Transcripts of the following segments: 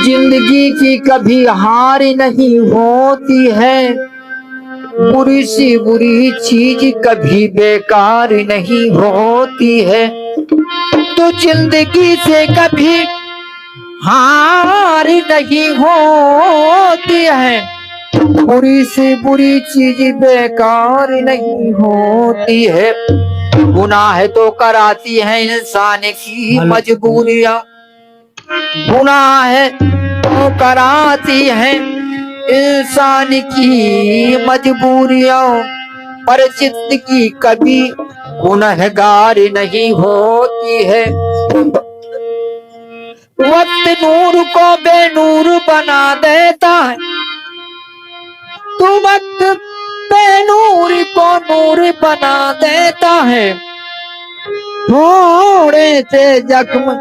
जिंदगी की कभी हार नहीं होती है, बुरी सी बुरी चीज कभी बेकार नहीं होती है। तो जिंदगी से कभी हार नहीं होती है, बुरी से बुरी चीज बेकार नहीं होती है। गुनाह तो कराती है इंसान की मजबूरियां, गुनाह तो कराती है इंसान की मजबूरियां, पर जिंदगी कभी गुनहगार नहीं होती है। वक्त नूर को बेनूर बना देता है, तो वक्त बेनूर को नूर बना देता है। थोड़े से जख्म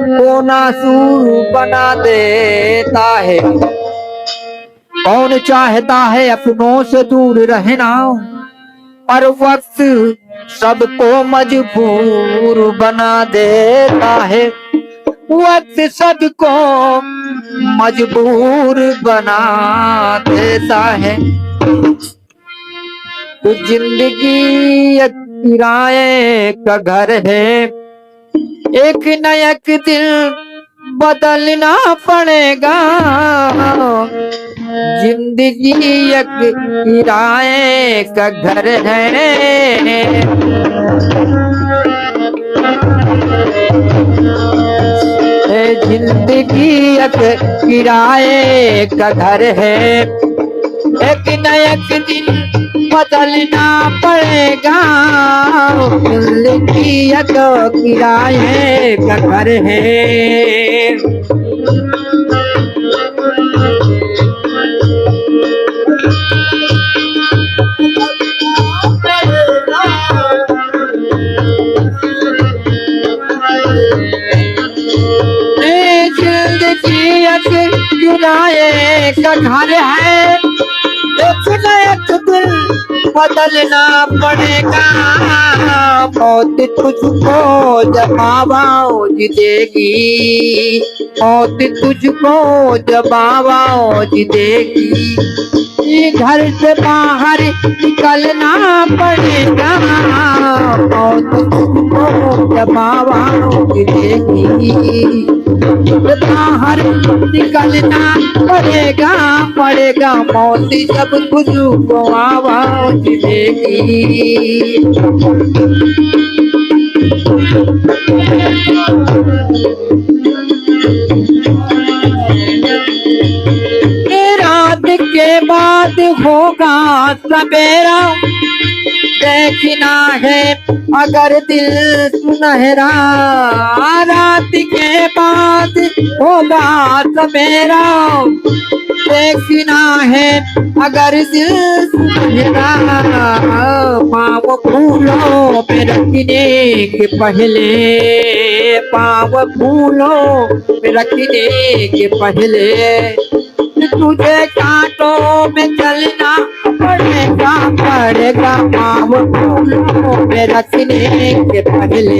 को नासूर बना देता है। कौन चाहता है अपनों से दूर रहना, पर वक्त सबको मजबूर बना देता है। वक्त सबको मजबूर बना देता है। तो जिंदगी एक किराए का घर है, एक न एक दिन बदलना पड़ेगा। जिंदगी एक किराए का घर है, जिंदगी एक किराए का घर है, एक न एक दिन बदलना पड़ेगा। जिंदगी एक किराए का घर है। जिंदगी एक किराए का घर है, एक न एक दिन बदलना पड़ेगा। मौत तुझको जब आवाज देगी, मौत तुझको जब आवाज देगी, घर से बाहर निकलना पड़ेगा। मौत तुझको जब आवाज देगी, बाहर निकलना पड़ेगा पड़ेगा। मौत जब तुझको आवाज देगी। रात के बाद होगा सवेरा, देखना है अगर दिल सुनहरा। रात के बाद होगा सवेरा, देखना है अगर दिल सुनहरा। पाँव फूलों पे रखने के पहले, पाँव फूलों पे रखने के पहले, तुझे कांटों में चलना पड़ेगा पड़ेगा। पाँव फूलों पे रखने के पहले,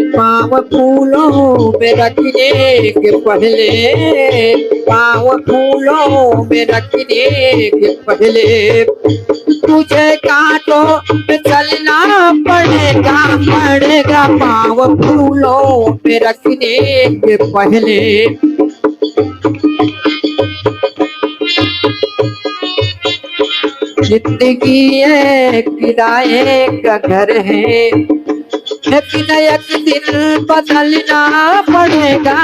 पाँव फूलों पे रखने के पहले, पाँव फूलों में रखने के पहले, तुझे कांटों पे चलना पड़ेगा पड़ेगा। पाँव फूलों पे रखने के पहले। जिंदगी एक किराए का घर है, लेकिन एक दिन बदलना पड़ेगा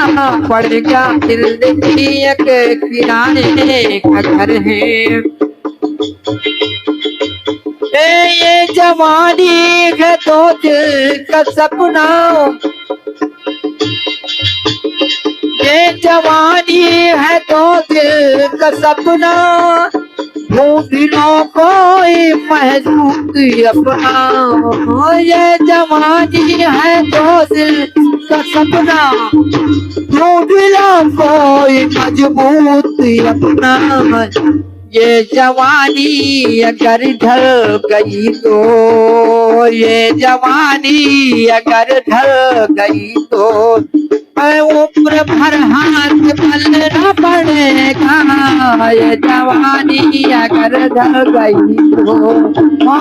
पड़ेगा। जिंदगी एक किराए का घर है। ये जवानी है तो दिल का सपना, ये जवानी है तो दिल का सपना। ढूंढ लो कोई महजूद अपना, ये जवानी है तो दिल का सपना। ढूंढ लो कोई मजबूत अपना, ये जवानी अगर ढल गई तो, ये जवानी अगर ढल गई तो उम्र भर हाथ पलना पड़ेगा। ये जवानी अगर ढल गई तो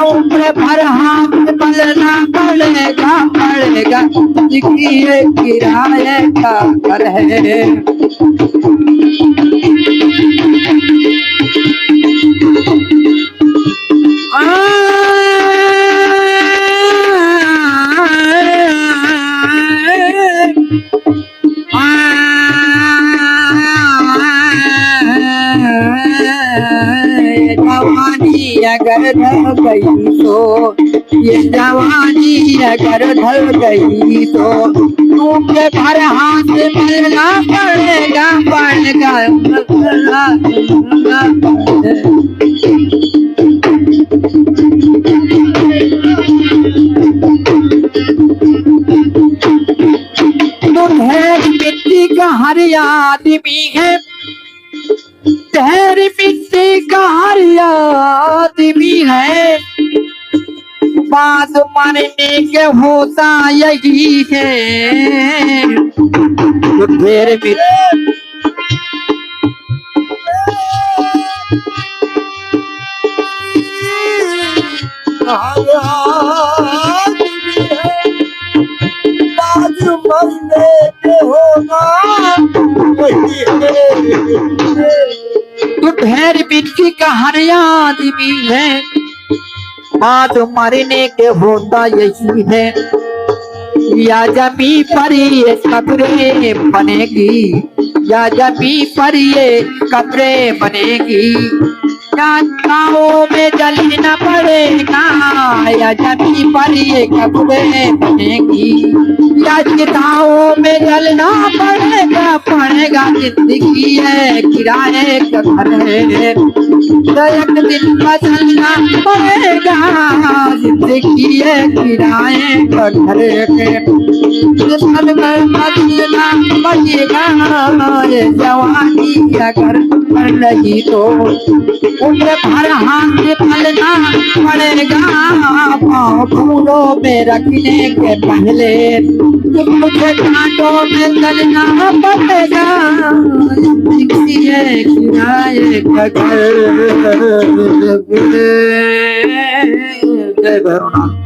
उम्र भर हाथ पलना पड़ेगा। ये किराए का घर है। जवानी अगर ढल गई तो, ये जवानी अगर ढल गई तो तुमके भर हाथ मिलना पड़ेगा। मिट्टी का हर आदमी है, तेरी मिट्टी का हर आदमी है। बात मारने के होता यही है। तो तेरे तो ढेर मिट्टी का हर आदमी है। बात मरने के होता यही है। या जमी पर ये कब्रें बनेगी, या जमी पर ये कब्रें बनेगी। या गाँव में जलना पड़ेगा, या जमी पर ये कब्रें बनेगी। या चिताओं में जलना पड़ेगा। जिंदगी है किराए का घर है, एक दिन बदलना पड़ेगा। जिंदगी है किराए का घर है, बदलना पड़ेगा। ये जवानी अगर कर लगी तो उम्र भर हाथ पलना पड़ेगा। पाँव फूलों में रखने के पहले मुझे कांटों में चलना पड़ेगा। जिंदगी है किराए का घर। जय भैरवनाथ।